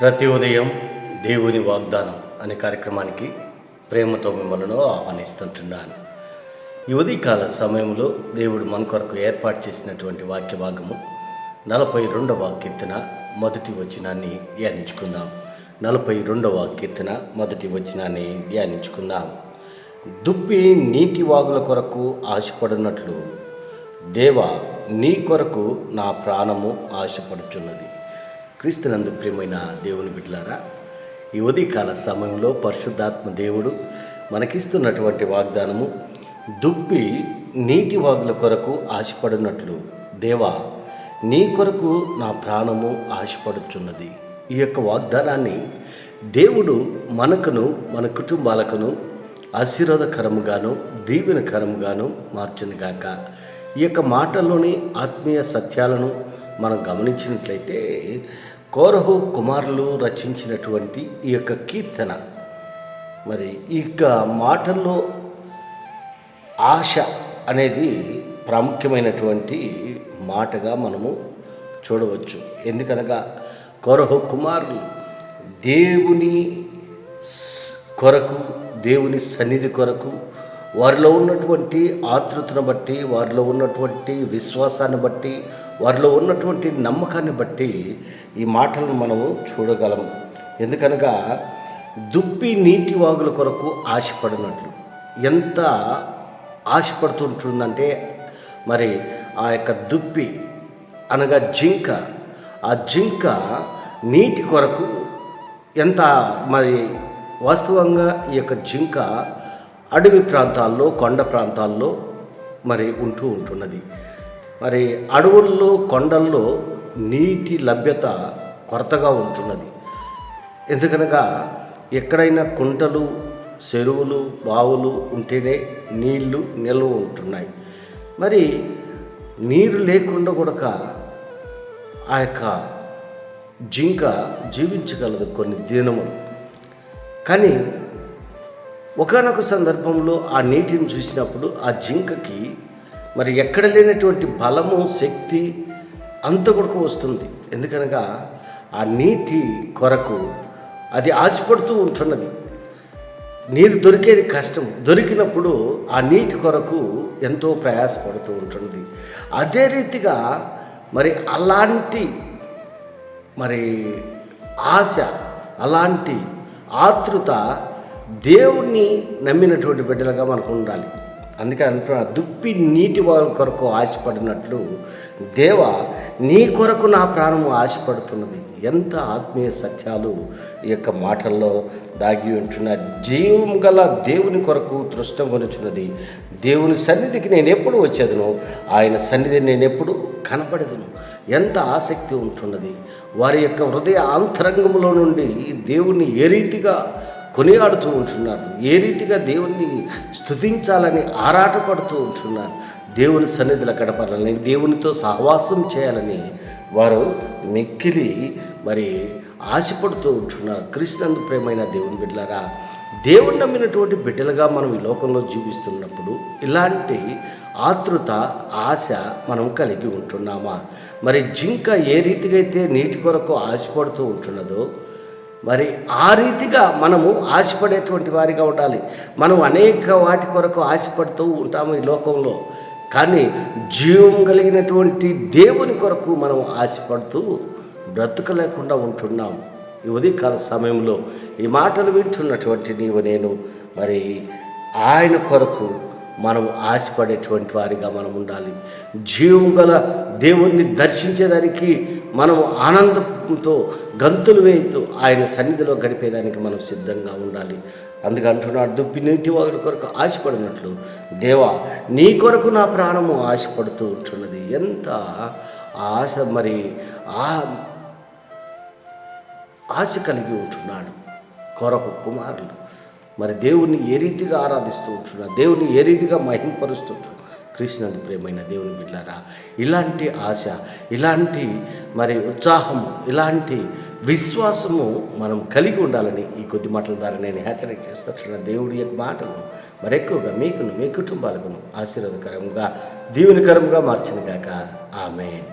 ప్రతి ఉదయం దేవుని వాగ్దానం అనే కార్యక్రమానికి ప్రేమతో మిమ్మల్ని ఆహ్వానిస్తుంటున్నాను. ఈ ఉదయకాల సమయంలో దేవుడు మన కొరకు ఏర్పాటు చేసినటువంటి వాక్య భాగము 42వ కీర్తన మొదటి వచనాన్ని ధ్యానించుకుందాం. 42వ కీర్తన మొదటి వచనాన్ని ధ్యానించుకుందాం. దుప్పి నీటి వాగుల కొరకు ఆశపడినట్లు దేవా నీ కొరకు నా ప్రాణము ఆశపడుచున్నది. క్రీస్తునందు ప్రియమైన దేవుని బిడ్డలారా, ఈ ఉదయకాల సమయంలో పరిశుద్ధాత్మ దేవుడు మనకిస్తున్నటువంటి వాగ్దానము, దుప్పి నీటి వాగుల కొరకు ఆశపడినట్లు దేవా నీ కొరకు నా ప్రాణము ఆశపడుచున్నది. ఈ యొక్క వాగ్దానాన్ని దేవుడు మనకును మన కుటుంబాలకును ఆశీర్వాదకరముగాను దీవెనకరముగాను మార్చునుగాక. ఈ యొక్క మాటల్లోని ఆత్మీయ సత్యాలను మనం గమనించినట్లయితే కోరహు కుమారులు రచించినటువంటి ఈ యొక్క కీర్తన, మరి ఈ యొక్క మాటల్లో ఆశ అనేది ప్రాముఖ్యమైనటువంటి మాటగా మనము చూడవచ్చు. ఎందుకనగా కోరహు కుమారులు దేవుని కొరకు, దేవుని సన్నిధి కొరకు వారిలో ఉన్నటువంటి ఆతృతను బట్టి, వారిలో ఉన్నటువంటి విశ్వాసాన్ని బట్టి, వారిలో ఉన్నటువంటి నమ్మకాన్ని బట్టి ఈ మాటలను మనము చూడగలము. ఎందుకనగా దుప్పి నీటి వాగుల కొరకు ఆశపడినట్లు ఎంత ఆశపడుతుంటుందంటే, మరి ఆ యొక్క దుప్పి అనగా జింక, ఆ జింక నీటి కొరకు ఎంత, మరి వాస్తవంగా ఈ యొక్క జింక అడవి ప్రాంతాల్లో, కొండ ప్రాంతాల్లో మరి ఉంటున్నది. మరి అడవుల్లో, కొండల్లో నీటి లభ్యత కొరతగా ఉంటున్నది. ఎందుకనగా ఎక్కడైనా కుంటలు, చెరువులు, బావులు ఉంటేనే నీళ్లు నిల్వ ఉంటున్నాయి. మరి నీరు లేకుండా కూడా ఆ యొక్క జింక జీవించగలదు కొన్ని దినములు. కానీ ఒకానొక సందర్భంలో ఆ నీటిని చూసినప్పుడు ఆ జింకకి మరి ఎక్కడ లేనటువంటి బలము, శక్తి అంత కూడా వస్తుంది. ఎందుకనగా ఆ నీటి కొరకు అది ఆశపడుతూ ఉంటున్నది. నీరు దొరికేది కష్టం, దొరికినప్పుడు ఆ నీటి కొరకు ఎంతో ప్రయాసపడుతూ ఉంటున్నది. అదే రీతిగా మరి అలాంటి మరి ఆశ, అలాంటి ఆతృత దేవుణ్ణి నమ్మినటువంటి బిడ్డలుగా మనకు ఉండాలి. అందుకే అంటున్నా, దుప్పి నీటి వాళ్ళ కొరకు ఆశపడినట్లు దేవా నీ కొరకు నా ప్రాణము ఆశపడుతున్నది. ఎంత ఆత్మీయ సత్యాలు ఈ యొక్క మాటల్లో దాగి ఉంటున్న. జీవం గల దేవుని కొరకు తృష్టం కొనుచున్నది. దేవుని సన్నిధికి నేను ఎప్పుడు వచ్చేదను, ఆయన సన్నిధిని నేను ఎప్పుడు కనపడేదను. ఎంత ఆసక్తి ఉంటున్నది. వారి యొక్క హృదయ అంతరంగంలో నుండి దేవుణ్ణి ఏ రీతిగా కొనియాడుతూ ఉంటున్నారు, ఏ రీతిగా దేవుణ్ణి స్తుతించాలని ఆరాటపడుతూ ఉంటున్నారు. దేవుని సన్నిధిలో గడపాలని, దేవునితో సహవాసం చేయాలని వారు మిక్కిలి మరి ఆశపడుతూ ఉంటున్నారు. క్రీస్తునందు ప్రేమైన దేవుని బిడ్డలారా, దేవుని నమ్మినటువంటి బిడ్డలుగా మనం ఈ లోకంలో జీవిస్తున్నప్పుడు ఇలాంటి ఆతృత, ఆశ మనం కలిగి ఉంటున్నామా? మరి జింక ఏ రీతిగా అయితే నీటి కొరకు ఆశపడుతూ ఉంటున్నదో, మరి ఆ రీతిగా మనము ఆశపడేటువంటి వారిగా ఉండాలి. మనం అనేక వాటి కొరకు ఆశపడుతూ ఉంటాము ఈ లోకంలో, కానీ జీవం కలిగినటువంటి దేవుని కొరకు మనం ఆశపడుతూ బ్రతకలేకుండా ఉంటున్నాం. ఈ ఉదయకాల సమయంలో ఈ మాటలు వింటున్నటువంటి నీవు నేను మరి ఆయన కొరకు మనం ఆశపడేటువంటి వారిగా మనం ఉండాలి. జీవం గల దేవుణ్ణి దర్శించేదానికి మనం ఆనందంతో గంతులు వేస్తూ ఆయన సన్నిధిలో గడిపేదానికి మనం సిద్ధంగా ఉండాలి. అందుకే అంటున్నాడు, దుప్పి నీటి వాగుల కొరకు ఆశపడినట్లు దేవా నీ కొరకు నా ప్రాణము ఆశపడుతూ ఉంటున్నది. ఎంత ఆశ, మరి ఆశ కలిగి ఉంటున్నాడు కోరహు కుమారులు. మరి దేవుణ్ణి ఏ రీతిగా ఆరాధిస్తూ ఉంటున్నారు, దేవుని ఏ రీతిగా మహింపరుస్తుంటారు. క్రీస్తునందు ప్రియమైన దేవుని బిడ్డలారా, ఇలాంటి ఆశ, ఇలాంటి మరి ఉత్సాహము, ఇలాంటి విశ్వాసము మనం కలిగి ఉండాలని ఈ కొద్ది మాటల ద్వారా నేను హెచ్చరిక చేస్తున్న దేవుడి యొక్క మాటలను మరెక్కువగా మీకును, మీ కుటుంబాలకు ఆశీర్వాదకరంగా, దీవెనకరంగా మార్చినగాక. ఆమేన్.